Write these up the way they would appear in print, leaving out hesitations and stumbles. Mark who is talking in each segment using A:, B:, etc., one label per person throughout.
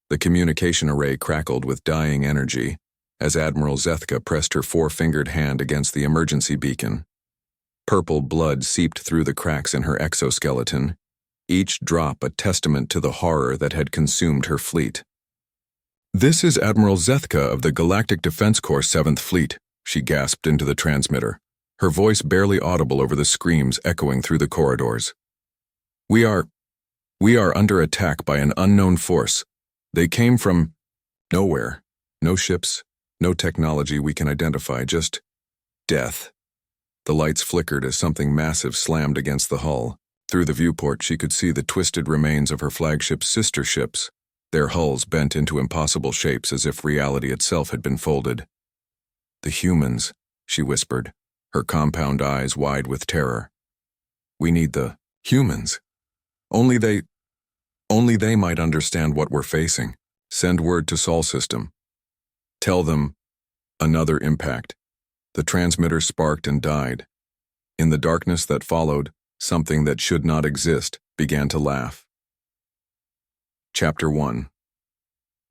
A: The communication array crackled with dying energy as Admiral Zethka pressed her four-fingered hand against the emergency beacon. Purple blood seeped through the cracks in her exoskeleton, each drop a testament to the horror that had consumed her fleet. "This is Admiral Zethka of the Galactic Defense Corps 7th Fleet," she gasped into the transmitter, her voice barely audible over the screams echoing through the corridors. We are under attack by an unknown force. They came from nowhere. No ships, no technology we can identify, just death." The lights flickered as something massive slammed against the hull. Through the viewport, she could see the twisted remains of her flagship's sister ships, their hulls bent into impossible shapes as if reality itself had been folded. "The humans," she whispered, her compound eyes wide with terror. "We need the humans. Only they might understand what we're facing. Send word to Sol System. Tell them." Another impact. The transmitter sparked and died. In the darkness that followed, something that should not exist began to laugh. Chapter 1.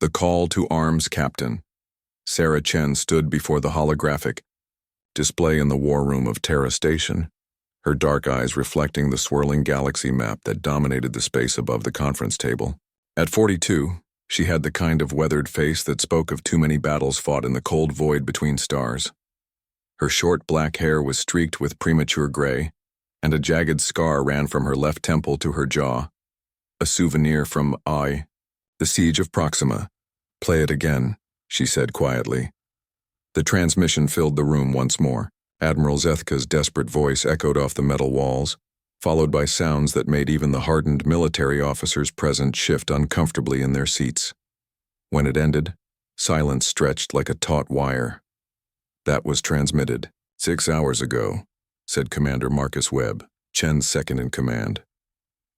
A: The Call to Arms Captain. Sarah Chen stood before the holographic display in the war room of Terra Station, her dark eyes reflecting the swirling galaxy map that dominated the space above the conference table. At 42, she had the kind of weathered face that spoke of too many battles fought in the cold void between stars. Her short black hair was streaked with premature gray, and a jagged scar ran from her left temple to her jaw. A souvenir from the Siege of Proxima. "Play it again," she said quietly. The transmission filled the room once more. Admiral Zethka's desperate voice echoed off the metal walls, followed by sounds that made even the hardened military officers present shift uncomfortably in their seats. When it ended, silence stretched like a taut wire. "That was transmitted 6 hours ago," said Commander Marcus Webb, Chen's second-in-command.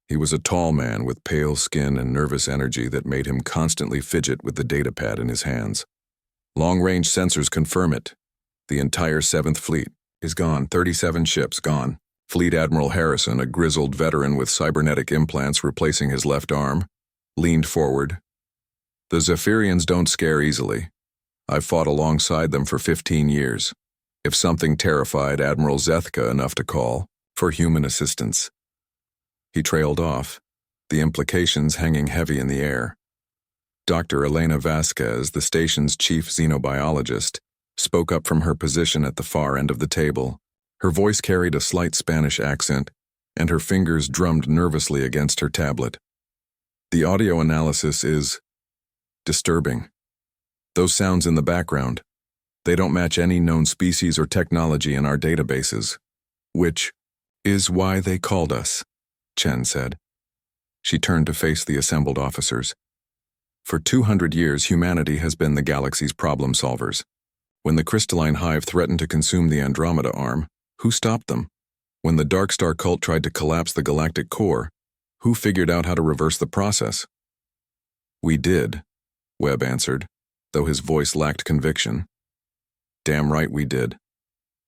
A: He was a tall man with pale skin and nervous energy that made him constantly fidget with the datapad in his hands. "Long-range sensors confirm it. The entire 7th Fleet is gone. 37 ships gone." Fleet Admiral Harrison, a grizzled veteran with cybernetic implants replacing his left arm, leaned forward. "The Zephyrians don't scare easily. I've fought alongside them for 15 years. If something terrified Admiral Zethka enough to call for human assistance." He trailed off, the implications hanging heavy in the air. Dr. Elena Vasquez, the station's chief xenobiologist, spoke up from her position at the far end of the table. Her voice carried a slight Spanish accent, and her fingers drummed nervously against her tablet. "The audio analysis is disturbing. Those sounds in the background, they don't match any known species or technology in our databases, which is why they called us," Chen said. She turned to face the assembled officers. "For 200 years, humanity has been the galaxy's problem solvers. When the crystalline hive threatened to consume the Andromeda arm, who stopped them? When the Dark Star cult tried to collapse the galactic core, who figured out how to reverse the process?" "We did," Webb answered, though his voice lacked conviction. "Damn right we did."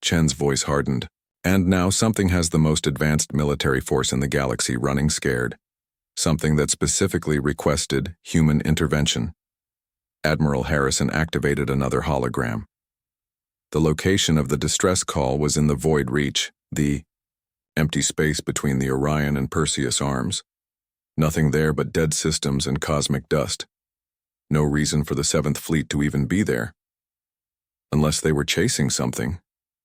A: Chen's voice hardened. "And now something has the most advanced military force in the galaxy running scared. Something that specifically requested human intervention." Admiral Harrison activated another hologram. The location of the distress call was in the Void Reach, the empty space between the Orion and Perseus arms. Nothing there but dead systems and cosmic dust. No reason for the 7th Fleet to even be there. Unless they were chasing something,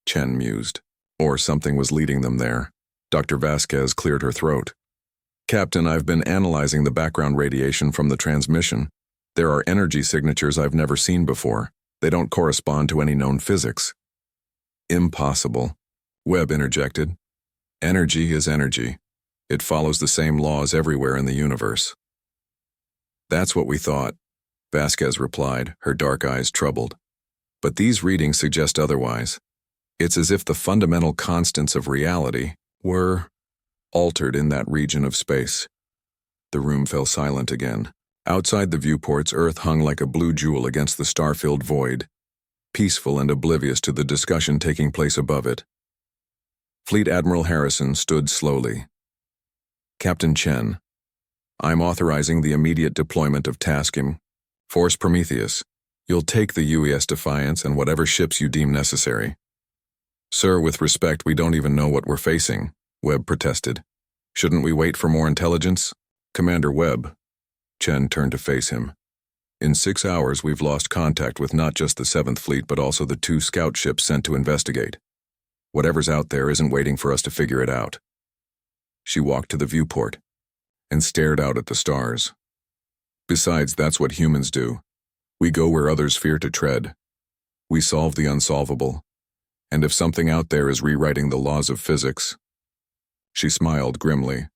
A: Chen mused. Or something was leading them there. Dr. Vasquez cleared her throat. "Captain, I've been analyzing the background radiation from the transmission. There are energy signatures I've never seen before. They don't correspond to any known physics." "Impossible," Webb interjected. "Energy is energy. It follows the same laws everywhere in the universe." "That's what we thought," Vasquez replied, her dark eyes troubled. "But these readings suggest otherwise. It's as if the fundamental constants of reality were altered in that region of space." The room fell silent again. Outside the viewports, Earth hung like a blue jewel against the star-filled void, peaceful and oblivious to the discussion taking place above it. Fleet Admiral Harrison stood slowly. "Captain Chen, I'm authorizing the immediate deployment of Taskim Force Prometheus. You'll take the UES Defiance and whatever ships you deem necessary. Sir, with respect, we don't even know what we're facing, Webb protested. Shouldn't we wait for more intelligence? Commander Webb. Chen turned to face him. In 6 hours, we've lost contact with not just the 7th Fleet, but also the 2 scout ships sent to investigate. Whatever's out there isn't waiting for us to figure it out. She walked to the viewport and stared out at the stars. Besides, that's what humans do. We go where others fear to tread. We solve the unsolvable. And if something out there is rewriting the laws of physics... She smiled grimly.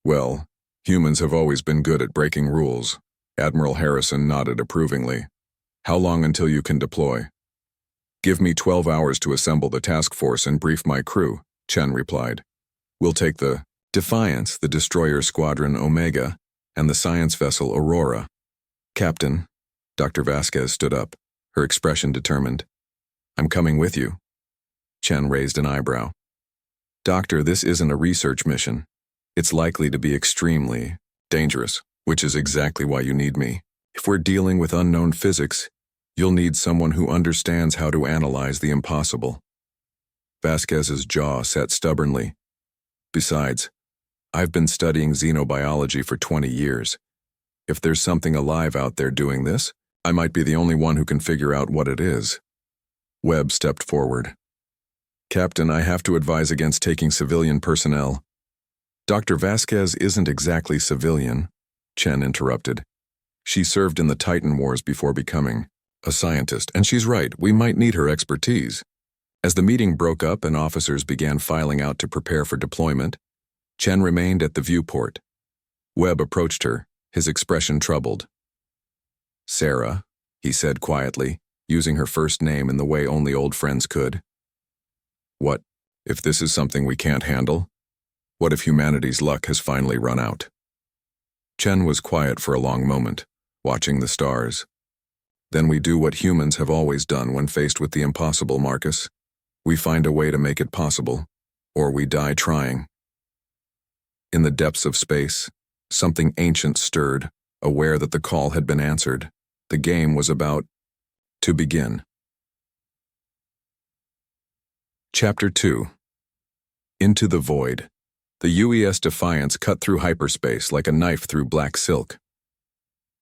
A: Well, humans have always been good at breaking rules. Admiral Harrison nodded approvingly. How long until you can deploy? Give me 12 hours to assemble the task force and brief my crew, Chen replied. We'll take the Defiance, the destroyer squadron Omega, and the science vessel Aurora. Captain, Dr. Vasquez stood up, her expression determined. I'm coming with you. Chen raised an eyebrow. Doctor, this isn't a research mission. It's likely to be extremely dangerous, which is exactly why you need me. If we're dealing with unknown physics, you'll need someone who understands how to analyze the impossible. Vasquez's jaw set stubbornly. Besides, I've been studying xenobiology for 20 years. If there's something alive out there doing this, I might be the only one who can figure out what it is. Webb stepped forward. Captain, I have to advise against taking civilian personnel. Dr. Vasquez isn't exactly civilian, Chen interrupted. She served in the Titan Wars before becoming a scientist, and she's right, we might need her expertise. As the meeting broke up and officers began filing out to prepare for deployment, Chen remained at the viewport. Webb approached her, his expression troubled. Sarah, he said quietly, using her first name in the way only old friends could. What, if this is something we can't handle? What if humanity's luck has finally run out? Chen was quiet for a long moment, watching the stars. Then we do what humans have always done when faced with the impossible, Marcus. We find a way to make it possible, or we die trying. In the depths of space, something ancient stirred, aware that the call had been answered. The game was about to begin. Chapter 2. Into the Void. The UES Defiance cut through hyperspace like a knife through black silk.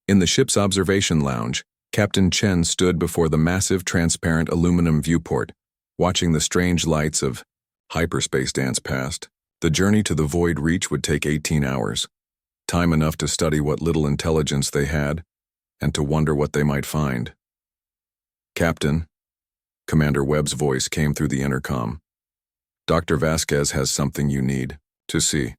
A: In the ship's observation lounge, Captain Chen stood before the massive transparent aluminum viewport, watching the strange lights of hyperspace dance past. The journey to the Void Reach would take 18 hours, time enough to study what little intelligence they had, and to wonder what they might find. Captain, Commander Webb's voice came through the intercom. Dr. Vasquez has something you need to see.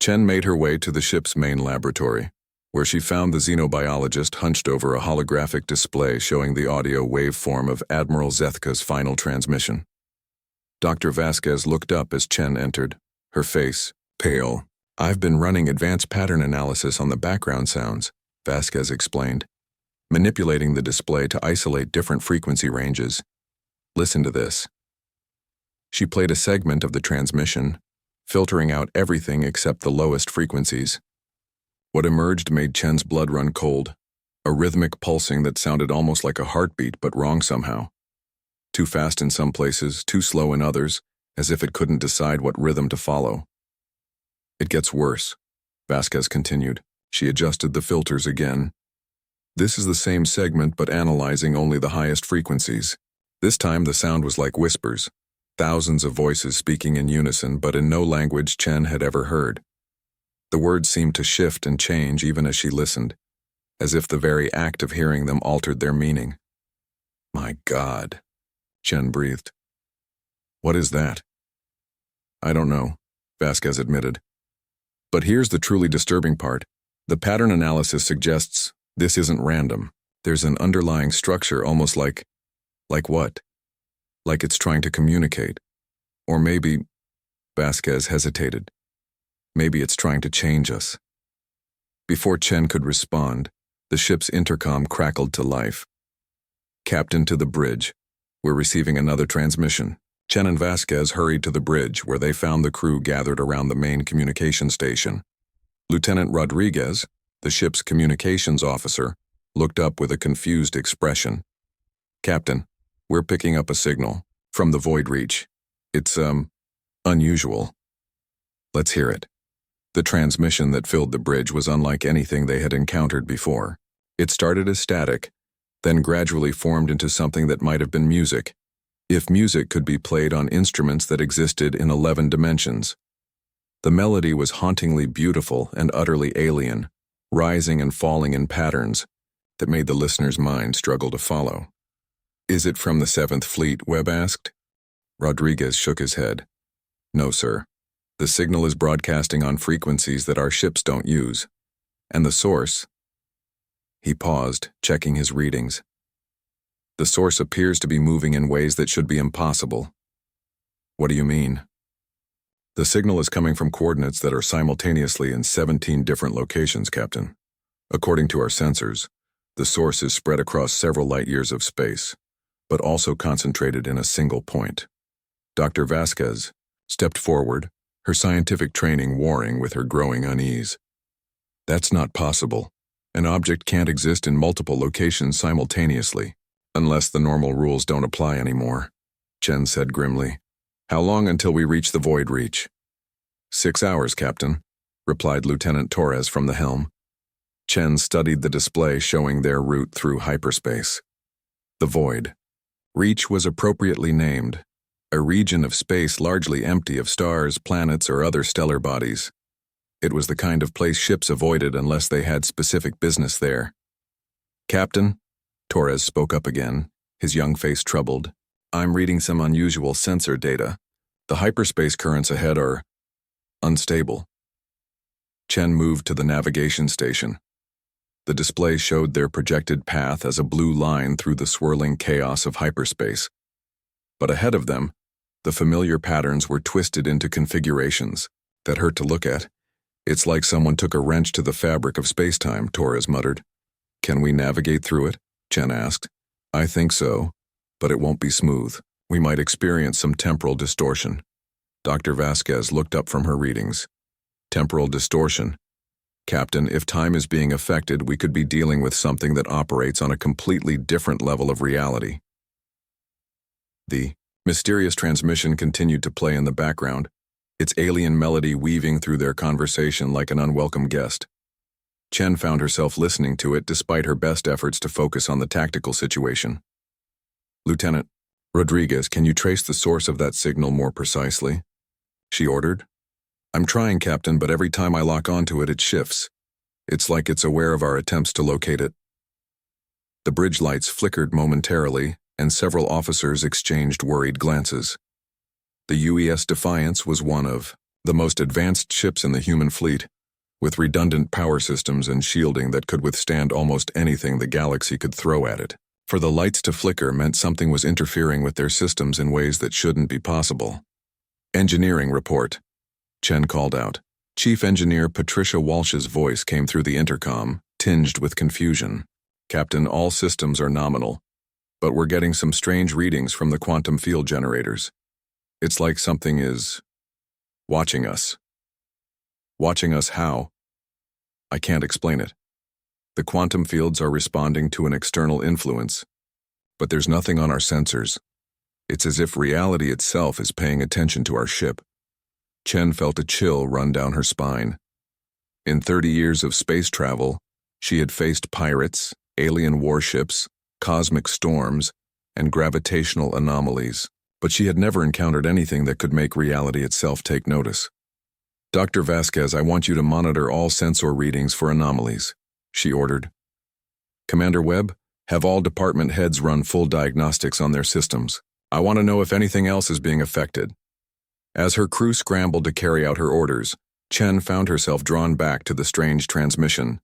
A: Chen made her way to the ship's main laboratory, where she found the xenobiologist hunched over a holographic display showing the audio waveform of Admiral Zethka's final transmission. Dr. Vasquez looked up as Chen entered, her face pale. I've been running advanced pattern analysis on the background sounds, Vasquez explained, manipulating the display to isolate different frequency ranges. Listen to this. She played a segment of the transmission, filtering out everything except the lowest frequencies. What emerged made Chen's blood run cold, a rhythmic pulsing that sounded almost like a heartbeat but wrong somehow. Too fast in some places, too slow in others, as if it couldn't decide what rhythm to follow. It gets worse, Vasquez continued. She adjusted the filters again. This is the same segment but analyzing only the highest frequencies. This time the sound was like whispers, thousands of voices speaking in unison but in no language Chen had ever heard. The words seemed to shift and change even as she listened, as if the very act of hearing them altered their meaning. My God, Chen breathed. What is that? I don't know, Vasquez admitted. But here's the truly disturbing part. The pattern analysis suggests this isn't random. There's an underlying structure almost like what? Like it's trying to communicate. Or maybe, Vasquez hesitated. Maybe it's trying to change us. Before Chen could respond, the ship's intercom crackled to life. Captain, to the bridge. We're receiving another transmission. Chen and Vasquez hurried to the bridge, where they found the crew gathered around the main communication station. Lieutenant Rodriguez, the ship's communications officer, looked up with a confused expression. "Captain, we're picking up a signal from the void reach. It's, unusual." "Let's hear it." The transmission that filled the bridge was unlike anything they had encountered before. It started as static, then gradually formed into something that might have been music, if music could be played on instruments that existed in 11 dimensions. The melody was hauntingly beautiful and utterly alien, rising and falling in patterns that made the listener's mind struggle to follow. "Is it from the 7th Fleet?" Webb asked. Rodriguez shook his head. "No, sir. The signal is broadcasting on frequencies that our ships don't use. And the source..." He paused, checking his readings. "The source appears to be moving in ways that should be impossible." "What do you mean?" "The signal is coming from coordinates that are simultaneously in 17 different locations, Captain. According to our sensors, the source is spread across several light-years of space, but also concentrated in a single point." Dr. Vasquez stepped forward, her scientific training warring with her growing unease. "That's not possible. An object can't exist in multiple locations simultaneously, unless the normal rules don't apply anymore," Chen said grimly. "How long until we reach the void reach?" 6 hours, Captain," replied Lieutenant Torres from the helm. Chen studied the display showing their route through hyperspace. The void reach was appropriately named, a region of space largely empty of stars, planets, or other stellar bodies. It was the kind of place ships avoided unless they had specific business there. "Captain," Torres spoke up again, his young face troubled, "I'm reading some unusual sensor data. The hyperspace currents ahead are unstable." Chen moved to the navigation station. The display showed their projected path as a blue line through the swirling chaos of hyperspace. But ahead of them, the familiar patterns were twisted into configurations that hurt to look at. "It's like someone took a wrench to the fabric of space-time," Torres muttered. "Can we navigate through it?" Chen asked. "I think so, but it won't be smooth. We might experience some temporal distortion." Dr. Vasquez looked up from her readings. "Temporal distortion? Captain, if time is being affected, we could be dealing with something that operates on a completely different level of reality." The mysterious transmission continued to play in the background, its alien melody weaving through their conversation like an unwelcome guest. Chen found herself listening to it despite her best efforts to focus on the tactical situation. "Lieutenant Rodriguez, can you trace the source of that signal more precisely?" she ordered. "I'm trying, Captain, but every time I lock onto it, it shifts. It's like it's aware of our attempts to locate it." The bridge lights flickered momentarily, and several officers exchanged worried glances. The UES Defiance was one of the most advanced ships in the human fleet, with redundant power systems and shielding that could withstand almost anything the galaxy could throw at it. For the lights to flicker meant something was interfering with their systems in ways that shouldn't be possible. "Engineering report," Chen called out. Chief Engineer Patricia Walsh's voice came through the intercom, tinged with confusion. "Captain, all systems are nominal, but we're getting some strange readings from the quantum field generators. It's like something is watching us." "Watching us how?" "I can't explain it. The quantum fields are responding to an external influence, but there's nothing on our sensors. It's as if reality itself is paying attention to our ship." Chen felt a chill run down her spine. In 30 years of space travel, she had faced pirates, alien warships, cosmic storms, and gravitational anomalies, but she had never encountered anything that could make reality itself take notice. "Dr. Vasquez, I want you to monitor all sensor readings for anomalies," she ordered. "Commander Webb, have all department heads run full diagnostics on their systems. I want to know if anything else is being affected." As her crew scrambled to carry out her orders, Chen found herself drawn back to the strange transmission.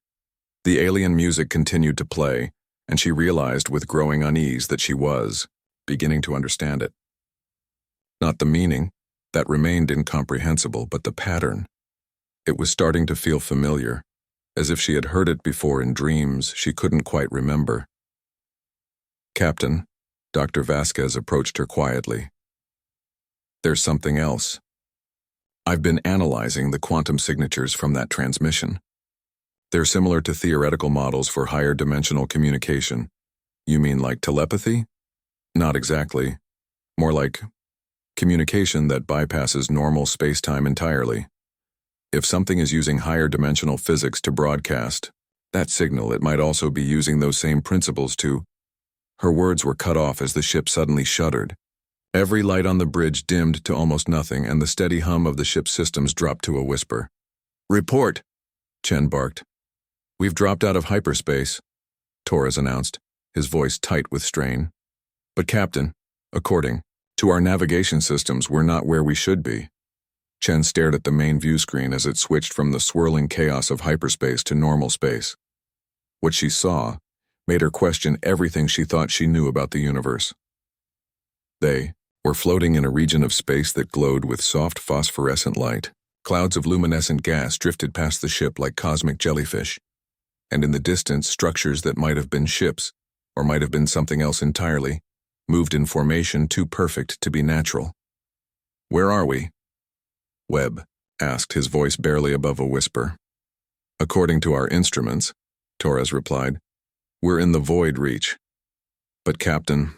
A: The alien music continued to play, and she realized with growing unease that she was beginning to understand it. Not the meaning, that remained incomprehensible, but the pattern. It was starting to feel familiar, as if she had heard it before in dreams she couldn't quite remember. "Captain," Dr. Vasquez approached her quietly. "There's something else. I've been analyzing the quantum signatures from that transmission. They're similar to theoretical models for higher dimensional communication. You mean like telepathy? Not exactly. More like communication that bypasses normal space-time entirely. If something is using higher dimensional physics to broadcast that signal, it might also be using those same principles to... Her words were cut off as the ship suddenly shuddered. Every light on the bridge dimmed to almost nothing, and the steady hum of the ship's systems dropped to a whisper. "Report," Chen barked. "We've dropped out of hyperspace," Torres announced, his voice tight with strain. "But Captain, according to our navigation systems, we're not where we should be." Chen stared at the main view screen as it switched from the swirling chaos of hyperspace to normal space. What she saw made her question everything she thought she knew about the universe. They were floating in a region of space that glowed with soft phosphorescent light. Clouds of luminescent gas drifted past the ship like cosmic jellyfish, and in the distance, structures that might have been ships, or might have been something else entirely, moved in formation too perfect to be natural. "Where are we?" Webb asked, his voice barely above a whisper. "According to our instruments," Torres replied, "we're in the void reach. But Captain,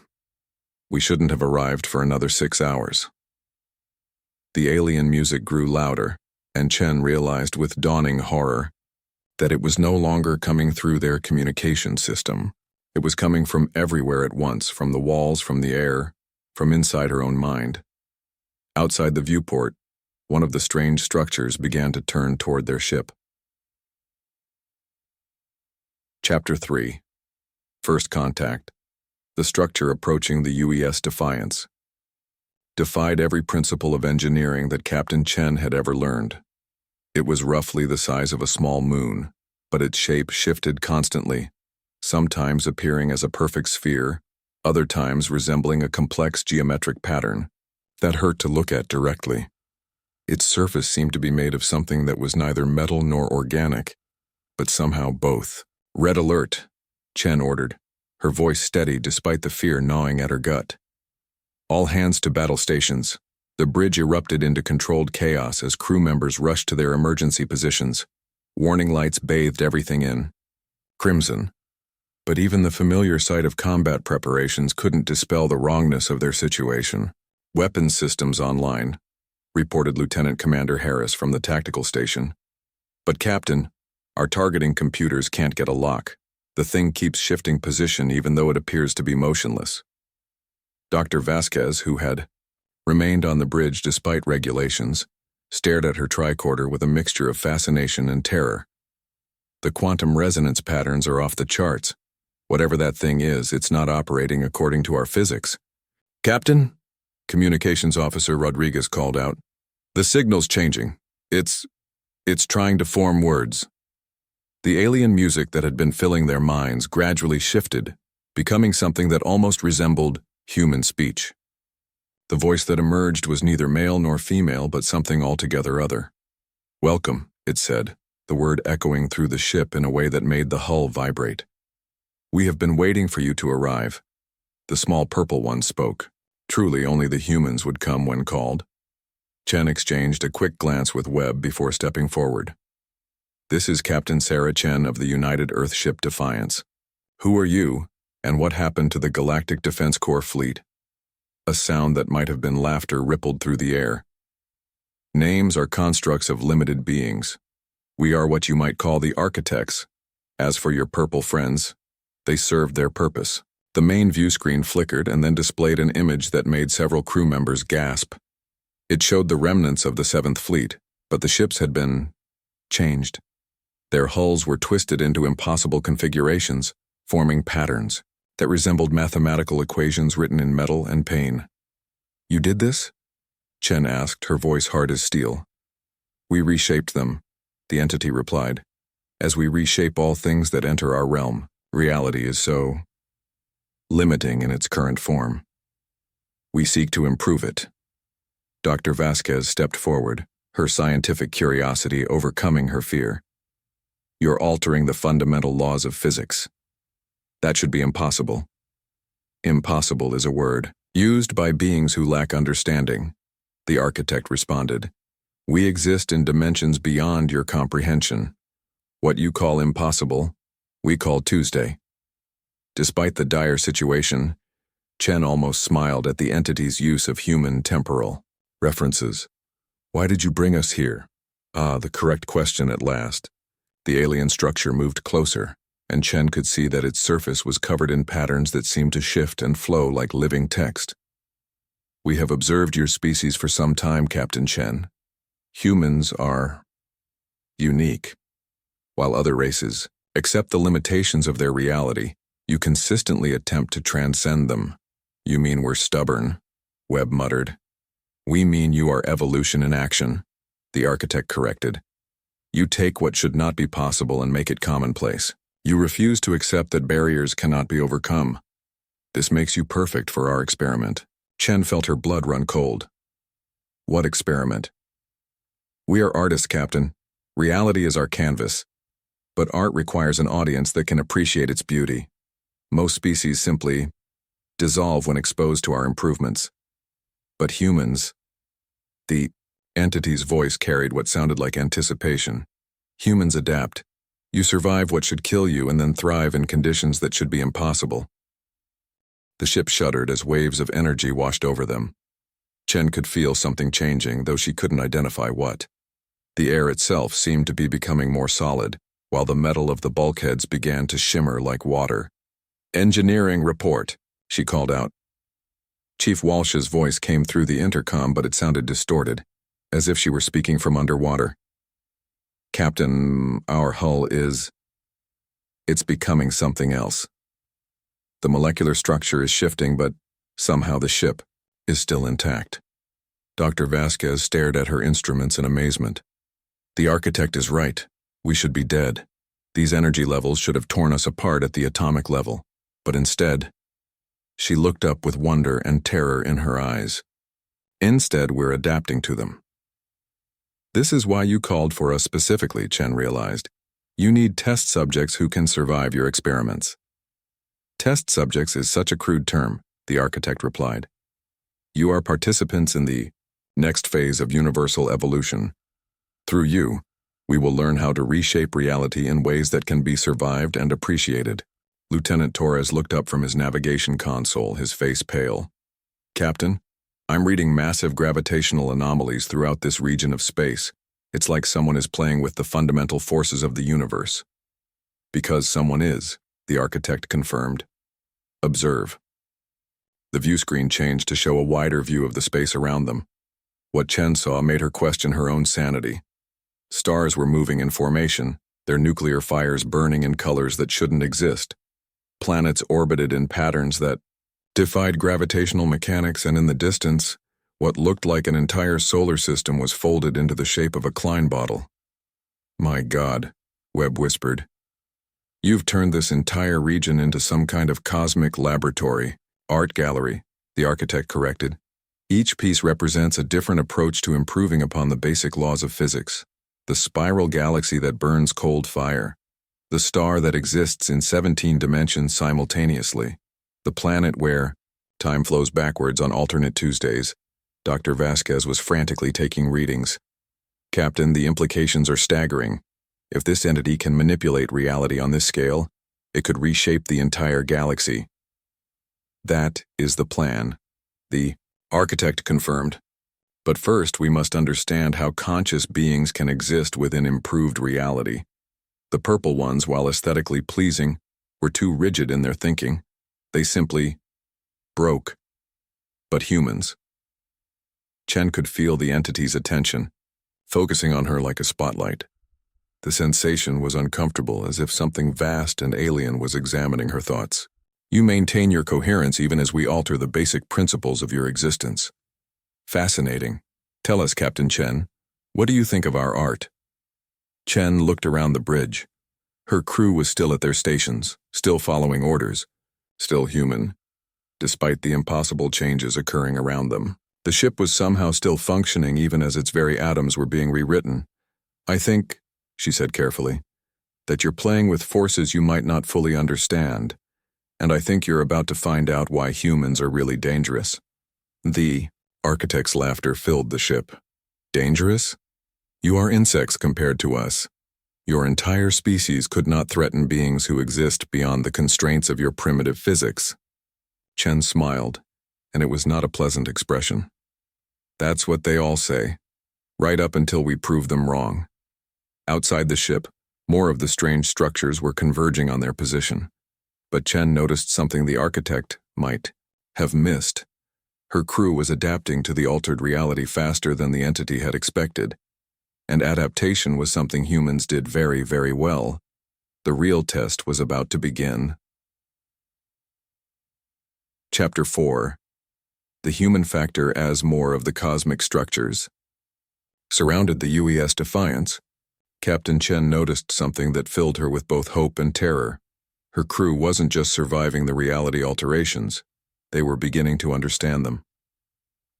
A: we shouldn't have arrived for another 6 hours." The alien music grew louder, and Chen realized with dawning horror that it was no longer coming through their communication system. It was coming from everywhere at once, from the walls, from the air, from inside her own mind. Outside the viewport, one of the strange structures began to turn toward their ship. Chapter 3. First Contact. The structure approaching the UES Defiance defied every principle of engineering that Captain Chen had ever learned. It was roughly the size of a small moon, but its shape shifted constantly, sometimes appearing as a perfect sphere, other times resembling a complex geometric pattern that hurt to look at directly. Its surface seemed to be made of something that was neither metal nor organic, but somehow both. "Red alert," Chen ordered, her voice steady despite the fear gnawing at her gut. "All hands to battle stations." The bridge erupted into controlled chaos as crew members rushed to their emergency positions. Warning lights bathed everything in crimson. But even the familiar sight of combat preparations couldn't dispel the wrongness of their situation. "Weapons systems online," reported Lieutenant Commander Harris from the tactical station. "But Captain, our targeting computers can't get a lock. The thing keeps shifting position even though it appears to be motionless." Dr. Vasquez, who had remained on the bridge despite regulations, stared at her tricorder with a mixture of fascination and terror. "The quantum resonance patterns are off the charts. Whatever that thing is, it's not operating according to our physics." "Captain," Communications Officer Rodriguez called out, "the signal's changing. It's trying to form words." The alien music that had been filling their minds gradually shifted, becoming something that almost resembled human speech. The voice that emerged was neither male nor female, but something altogether other. "Welcome," it said, the word echoing through the ship in a way that made the hull vibrate. "We have been waiting for you to arrive." The small purple one spoke. Truly, only the humans would come when called. Chen exchanged a quick glance with Webb before stepping forward. "This is Captain Sarah Chen of the United Earthship Defiance. Who are you, and what happened to the Galactic Defense Corps fleet?" A sound that might have been laughter rippled through the air. "Names are constructs of limited beings. We are what you might call the architects. As for your purple friends, they served their purpose." The main view screen flickered and then displayed an image that made several crew members gasp. It showed the remnants of the 7th Fleet, but the ships had been changed. Their hulls were twisted into impossible configurations, forming patterns that resembled mathematical equations written in metal and pain. "You did this?" Chen asked, her voice hard as steel. "We reshaped them," the entity replied. "As we reshape all things that enter our realm, reality is so limiting in its current form. We seek to improve it." Dr. Vasquez stepped forward, her scientific curiosity overcoming her fear. "You're altering the fundamental laws of physics. That should be impossible." "Impossible is a word used by beings who lack understanding," the architect responded. "We exist in dimensions beyond your comprehension. What you call impossible, we call Tuesday. Despite the dire situation, Chen almost smiled at the entity's use of human temporal references. Why did you bring us here? Ah, the correct question at last. The alien structure moved closer, and Chen could see that its surface was covered in patterns that seemed to shift and flow like living text. We have observed your species for some time, Captain Chen. Humans are unique. While other races accept the limitations of their reality, you consistently attempt to transcend them. You mean we're stubborn? Webb muttered. We mean you are evolution in action, the architect corrected. You take what should not be possible and make it commonplace. You refuse to accept that barriers cannot be overcome. This makes you perfect for our experiment. Chen felt her blood run cold. What experiment? We are artists, Captain. Reality is our canvas. But art requires an audience that can appreciate its beauty. Most species simply dissolve when exposed to our improvements. But humans, the entity's voice carried what sounded like anticipation. Humans adapt. You survive what should kill you and then thrive in conditions that should be impossible. The ship shuddered as waves of energy washed over them. Chen could feel something changing, though she couldn't identify what. The air itself seemed to be becoming more solid, while the metal of the bulkheads began to shimmer like water. Engineering report, she called out. Chief Walsh's voice came through the intercom, but it sounded distorted, as if she were speaking from underwater. Captain, our hull is... It's becoming something else. The molecular structure is shifting, but somehow the ship is still intact. Dr. Vasquez stared at her instruments in amazement. The architect is right. We should be dead. These energy levels should have torn us apart at the atomic level, but instead, she looked up with wonder and terror in her eyes. Instead, we're adapting to them. This is why you called for us specifically, Chen realized. You need test subjects who can survive your experiments. Test subjects is such a crude term, the architect replied. You are participants in the next phase of universal evolution. Through you, we will learn how to reshape reality in ways that can be survived and appreciated. Lieutenant Torres looked up from his navigation console, his face pale. Captain, I'm reading massive gravitational anomalies throughout this region of space. It's like someone is playing with the fundamental forces of the universe. Because someone is, the architect confirmed. Observe. The view screen changed to show a wider view of the space around them. What Chen saw made her question her own sanity. Stars were moving in formation, their nuclear fires burning in colors that shouldn't exist. Planets orbited in patterns that defied gravitational mechanics, and in the distance, what looked like an entire solar system was folded into the shape of a Klein bottle. My God, Webb whispered. You've turned this entire region into some kind of cosmic laboratory, art gallery, the architect corrected. Each piece represents a different approach to improving upon the basic laws of physics. The spiral galaxy that burns cold fire. The star that exists in 17 dimensions simultaneously. The planet where time flows backwards on alternate Tuesdays. Dr. Vasquez was frantically taking readings. Captain, the implications are staggering. If this entity can manipulate reality on this scale, it could reshape the entire galaxy. That is the plan, the architect confirmed. But first, we must understand how conscious beings can exist within improved reality. The purple ones, while aesthetically pleasing, were too rigid in their thinking. They simply broke. But humans. Chen could feel the entity's attention, focusing on her like a spotlight. The sensation was uncomfortable, as if something vast and alien was examining her thoughts. You maintain your coherence even as we alter the basic principles of your existence. Fascinating. Tell us, Captain Chen, what do you think of our art? Chen looked around the bridge. Her crew was still at their stations, still following orders, still human, despite the impossible changes occurring around them. The ship was somehow still functioning even as its very atoms were being rewritten. I think, she said carefully, that you're playing with forces you might not fully understand, and I think you're about to find out why humans are really dangerous. The architect's laughter filled the ship. Dangerous? You are insects compared to us. Your entire species could not threaten beings who exist beyond the constraints of your primitive physics. Chen smiled, and it was not a pleasant expression. That's what they all say, right up until we prove them wrong. Outside the ship, more of the strange structures were converging on their position. But Chen noticed something the architect might have missed. Her crew was adapting to the altered reality faster than the entity had expected. And adaptation was something humans did very, very well. The real test was about to begin. Chapter 4. The Human Factor as More of the Cosmic Structures. Surrounded the UES Defiance, Captain Chen noticed something that filled her with both hope and terror. Her crew wasn't just surviving the reality alterations, they were beginning to understand them.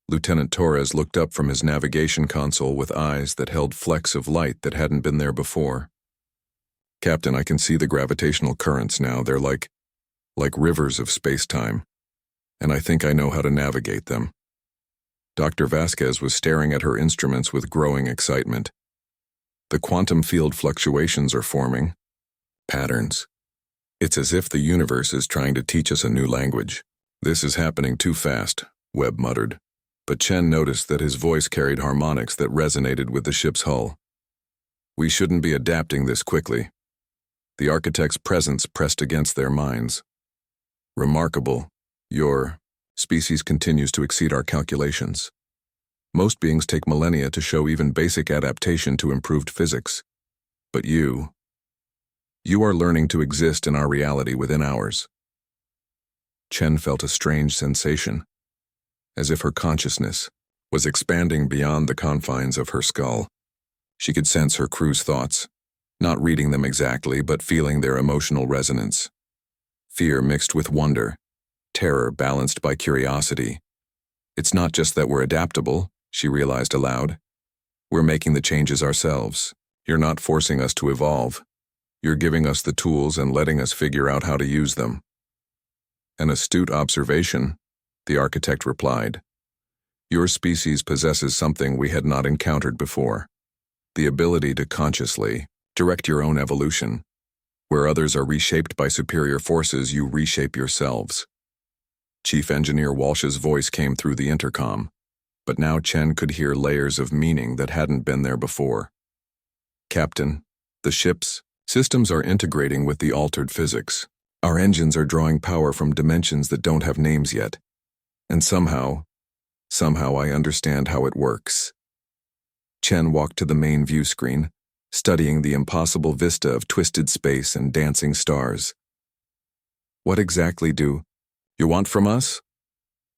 A: Lieutenant Torres looked up from his navigation console with eyes that held flecks of light that hadn't been there before. Captain, I can see the gravitational currents now. They're like rivers of space-time, and I think I know how to navigate them. Dr. Vasquez was staring at her instruments with growing excitement. The quantum field fluctuations are forming. Patterns. It's as if the universe is trying to teach us a new language. This is happening too fast, Webb muttered. But Chen noticed that his voice carried harmonics that resonated with the ship's hull. We shouldn't be adapting this quickly. The architect's presence pressed against their minds. Remarkable. Your species continues to exceed our calculations. Most beings take millennia to show even basic adaptation to improved physics. But you are learning to exist in our reality within hours. Chen felt a strange sensation, as if her consciousness was expanding beyond the confines of her skull. She could sense her crew's thoughts, not reading them exactly, but feeling their emotional resonance. Fear mixed with wonder, terror balanced by curiosity. It's not just that we're adaptable, she realized aloud. We're making the changes ourselves. You're not forcing us to evolve. You're giving us the tools and letting us figure out how to use them. An astute observation, the architect replied. Your species possesses something we had not encountered before. The ability to consciously direct your own evolution. Where others are reshaped by superior forces, you reshape yourselves. Chief Engineer Walsh's voice came through the intercom, but now Chen could hear layers of meaning that hadn't been there before. Captain, the ship's systems are integrating with the altered physics. Our engines are drawing power from dimensions that don't have names yet. And somehow I understand how it works. Chen walked to the main view screen, studying the impossible vista of twisted space and dancing stars. What exactly do you want from us?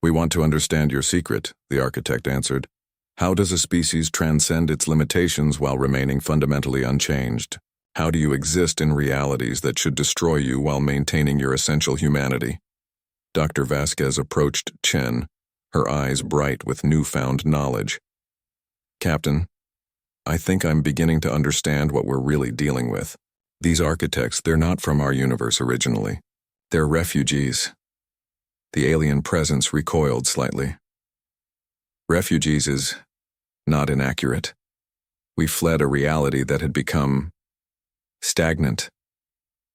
A: We want to understand your secret, the architect answered. How does a species transcend its limitations while remaining fundamentally unchanged? How do you exist in realities that should destroy you while maintaining your essential humanity? Dr. Vasquez approached Chen, her eyes bright with newfound knowledge. Captain, I think I'm beginning to understand what we're really dealing with. These architects, they're not from our universe originally. They're refugees. The alien presence recoiled slightly. Refugees is not inaccurate. We fled a reality that had become stagnant.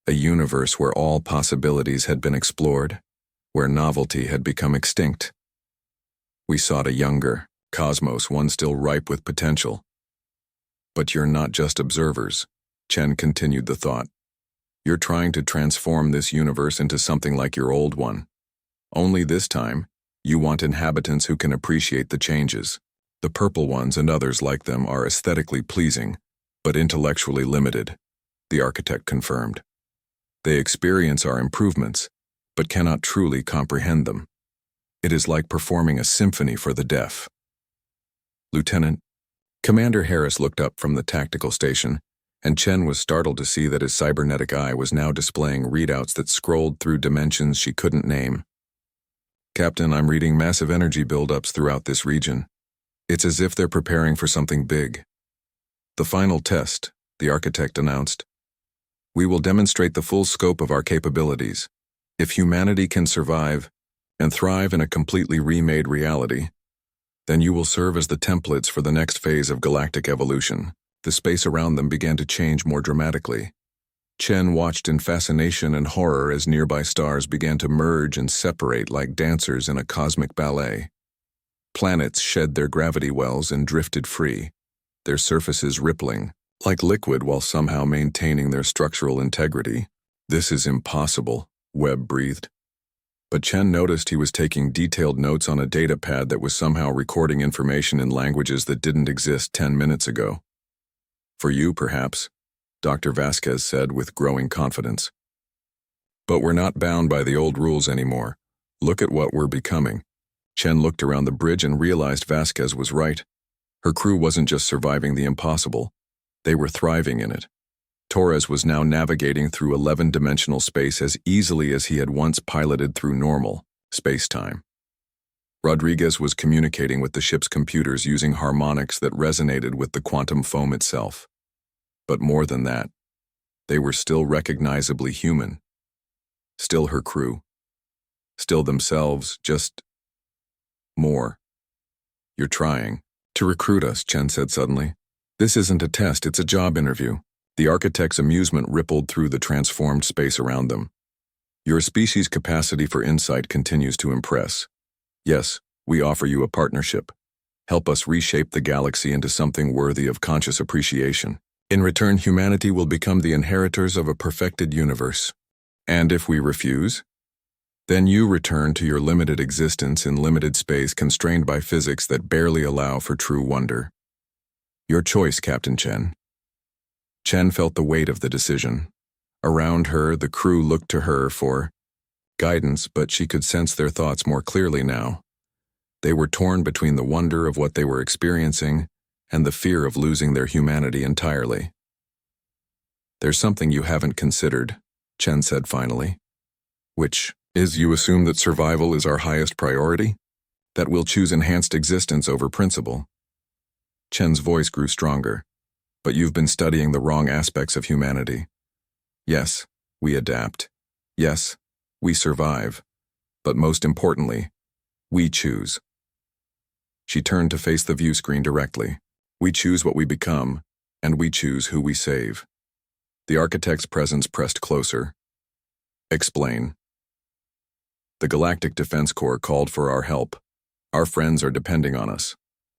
A: A universe where all possibilities had been explored, where novelty had become extinct. We sought a younger cosmos, one still ripe with potential. But you're not just observers, Chen continued the thought. You're trying to transform this universe into something like your old one. Only this time, you want inhabitants who can appreciate the changes. The purple ones and others like them are aesthetically pleasing, but intellectually limited, the architect confirmed. They experience our improvements, but cannot truly comprehend them. It is like performing a symphony for the deaf. Lieutenant, Commander Harris looked up from the tactical station, and Chen was startled to see that his cybernetic eye was now displaying readouts that scrolled through dimensions she couldn't name. Captain, I'm reading massive energy buildups throughout this region. It's as if they're preparing for something big. The final test, the architect announced. We will demonstrate the full scope of our capabilities. If humanity can survive and thrive in a completely remade reality, then you will serve as the templates for the next phase of galactic evolution. The space around them began to change more dramatically. Chen watched in fascination and horror as nearby stars began to merge and separate like dancers in a cosmic ballet. Planets shed their gravity wells and drifted free, their surfaces rippling, like liquid while somehow maintaining their structural integrity. "This is impossible," Webb breathed. But Chen noticed he was taking detailed notes on a data pad that was somehow recording information in languages that didn't exist 10 minutes ago. "For you, perhaps," Dr. Vasquez said with growing confidence. "But we're not bound by the old rules anymore. Look at what we're becoming." Chen looked around the bridge and realized Vasquez was right. Her crew wasn't just surviving the impossible, they were thriving in it. Torres was now navigating through 11-dimensional space as easily as he had once piloted through normal space-time. Rodriguez was communicating with the ship's computers using harmonics that resonated with the quantum foam itself. But more than that, they were still recognizably human. Still her crew. Still themselves, just more. "You're trying to recruit us," Chen said suddenly. "This isn't a test, it's a job interview." The architect's amusement rippled through the transformed space around them. "Your species' capacity for insight continues to impress. Yes, we offer you a partnership. Help us reshape the galaxy into something worthy of conscious appreciation. In return, humanity will become the inheritors of a perfected universe. And if we refuse, then you return to your limited existence in limited space constrained by physics that barely allow for true wonder. Your choice, Captain Chen." Chen felt the weight of the decision. Around her, the crew looked to her for guidance, but she could sense their thoughts more clearly now. They were torn between the wonder of what they were experiencing and the fear of losing their humanity entirely. "There's something you haven't considered," Chen said finally. "Which is, you assume that survival is our highest priority? That we'll choose enhanced existence over principle?" Chen's voice grew stronger. "But you've been studying the wrong aspects of humanity. Yes, we adapt. Yes, we survive. But most importantly, we choose." She turned to face the view screen directly. "We choose what we become, and we choose who we save." The architect's presence pressed closer. "Explain." "The Galactic Defense Corps called for our help. Our friends are depending on us.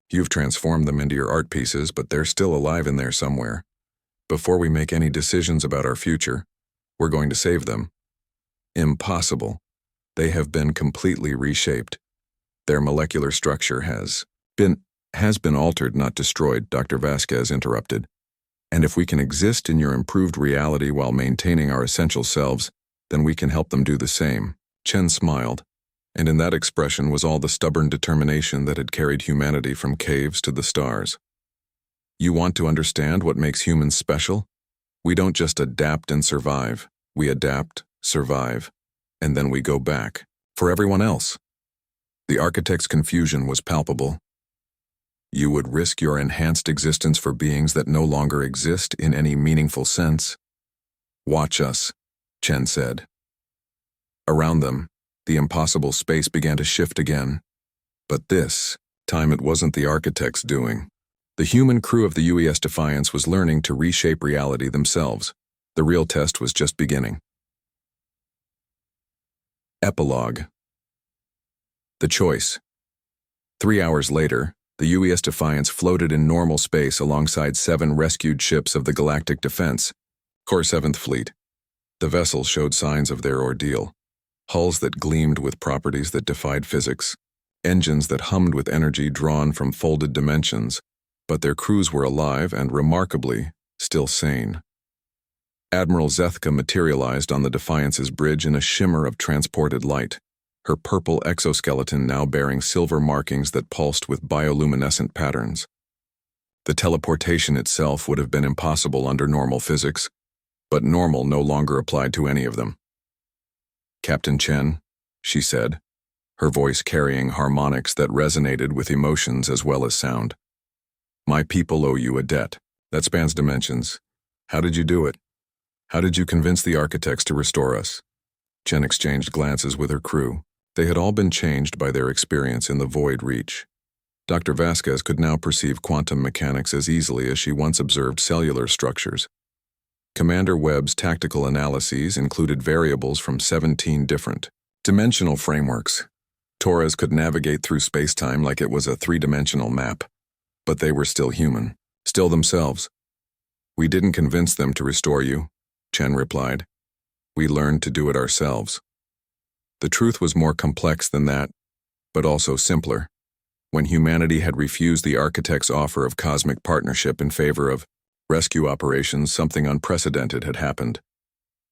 A: You've transformed them into your art pieces, but they're still alive in there somewhere. Before we make any decisions about our future, we're going to save them." "Impossible. They have been completely reshaped. Their molecular structure has been altered, not destroyed," Dr. Vasquez interrupted. "And if we can exist in your improved reality while maintaining our essential selves, then we can help them do the same." Chen smiled, and in that expression was all the stubborn determination that had carried humanity from caves to the stars. "You want to understand what makes humans special? We don't just adapt and survive. We adapt, survive, and then we go back. For everyone else." The architect's confusion was palpable. "You would risk your enhanced existence for beings that no longer exist in any meaningful sense?" "Watch us," Chen said. Around them, the impossible space began to shift again. But this time it wasn't the architect's doing. The human crew of the UES Defiance was learning to reshape reality themselves. The real test was just beginning. Epilogue. The choice. 3 hours later, the UES Defiance floated in normal space alongside 7 rescued ships of the Galactic Defense, Corps 7th Fleet. The vessels showed signs of their ordeal. Hulls that gleamed with properties that defied physics, engines that hummed with energy drawn from folded dimensions, but their crews were alive and, remarkably, still sane. Admiral Zethka materialized on the Defiance's bridge in a shimmer of transported light, her purple exoskeleton now bearing silver markings that pulsed with bioluminescent patterns. The teleportation itself would have been impossible under normal physics, but normal no longer applied to any of them. "Captain Chen," she said, her voice carrying harmonics that resonated with emotions as well as sound. "My people owe you a debt that spans dimensions. How did you do it? How did you convince the architects to restore us?" Chen exchanged glances with her crew. They had all been changed by their experience in the Void Reach. Dr. Vasquez could now perceive quantum mechanics as easily as she once observed cellular structures. Commander Webb's tactical analyses included variables from 17 different dimensional frameworks. Torres could navigate through space-time like it was a three-dimensional map, but they were still human, still themselves. "We didn't convince them to restore you," Chen replied. "We learned to do it ourselves." The truth was more complex than that, but also simpler. When humanity had refused the architect's offer of cosmic partnership in favor of rescue operations, something unprecedented had happened.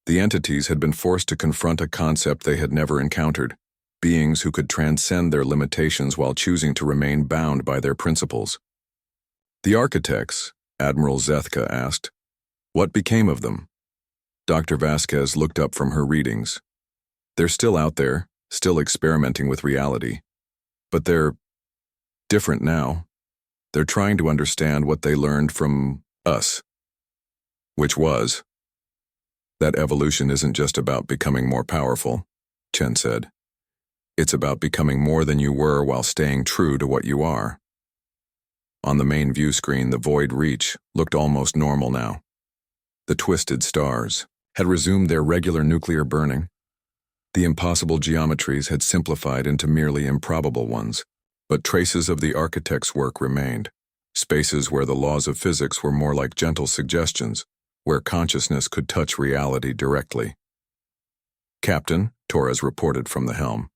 A: The entities had been forced to confront a concept they had never encountered, beings who could transcend their limitations while choosing to remain bound by their principles. "The architects," Admiral Zethka asked. "What became of them?" Dr. Vasquez looked up from her readings. "They're still out there, still experimenting with reality. But they're different now. They're trying to understand what they learned from us." Which was, "That evolution isn't just about becoming more powerful," Chen said. "It's about becoming more than you were while staying true to what you are." On the main view screen, the void reach looked almost normal now. The twisted stars had resumed their regular nuclear burning. The impossible geometries had simplified into merely improbable ones, but traces of the architect's work remained, spaces where the laws of physics were more like gentle suggestions, where consciousness could touch reality directly. "Captain," Torres reported from the helm.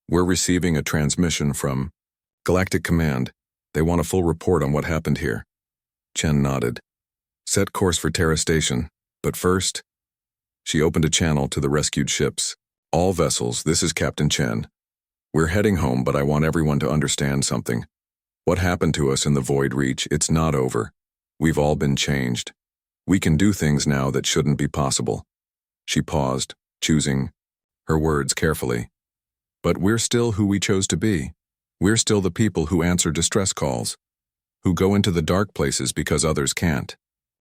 A: "We're receiving a transmission from Galactic Command. They want a full report on what happened here." Chen nodded. "Set course for Terra Station, but first..." She opened a channel to the rescued ships. "All vessels, this is Captain Chen. We're heading home, but I want everyone to understand something. What happened to us in the Void Reach, it's not over. We've all been changed. We can do things now that shouldn't be possible." She paused, choosing her words carefully. "But we're still who we chose to be. We're still the people who answer distress calls, who go into the dark places because others can't,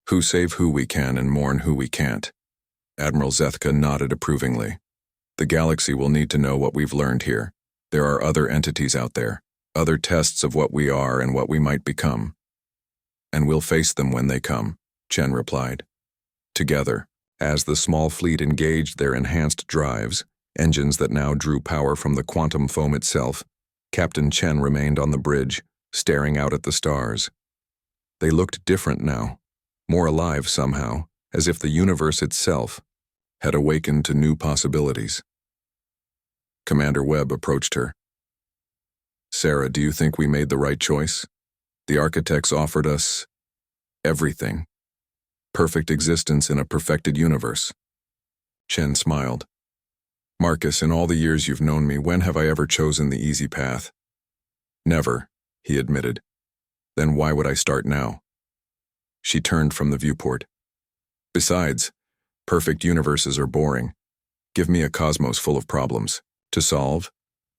A: who save who we can and mourn who we can't." Admiral Zethka nodded approvingly. "The galaxy will need to know what we've learned here. There are other entities out there, other tests of what we are and what we might become. And we'll face them when they come," Chen replied. Together, as the small fleet engaged their enhanced drives, engines that now drew power from the quantum foam itself, Captain Chen remained on the bridge, staring out at the stars. They looked different now, more alive somehow, as if the universe itself had awakened to new possibilities. Commander Webb approached her. "Sarah, do you think we made the right choice? The architects offered us everything. Perfect existence in a perfected universe." Chen smiled. "Marcus, in all the years you've known me, when have I ever chosen the easy path?" "Never," he admitted. "Then why would I start now?" She turned from the viewport. "Besides, perfect universes are boring. Give me a cosmos full of problems to solve,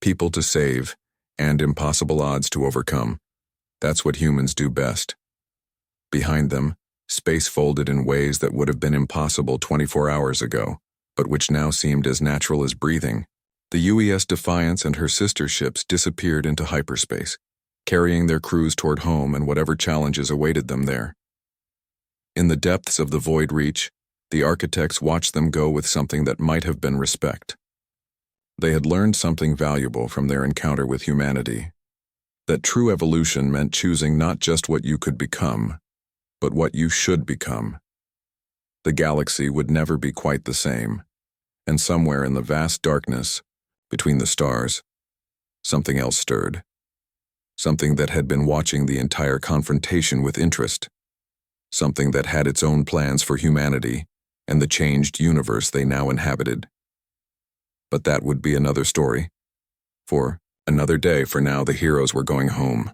A: people to save, and impossible odds to overcome. That's what humans do best." Behind them, space folded in ways that would have been impossible 24 hours ago, but which now seemed as natural as breathing. The UES Defiance and her sister ships disappeared into hyperspace, carrying their crews toward home and whatever challenges awaited them there. In the depths of the Void Reach, the architects watched them go with something that might have been respect. They had learned something valuable from their encounter with humanity, that true evolution meant choosing not just what you could become, but what you should become. The galaxy would never be quite the same, and somewhere in the vast darkness, between the stars, something else stirred. Something that had been watching the entire confrontation with interest. Something that had its own plans for humanity and the changed universe they now inhabited. But that would be another story. For another day. For now, the heroes were going home.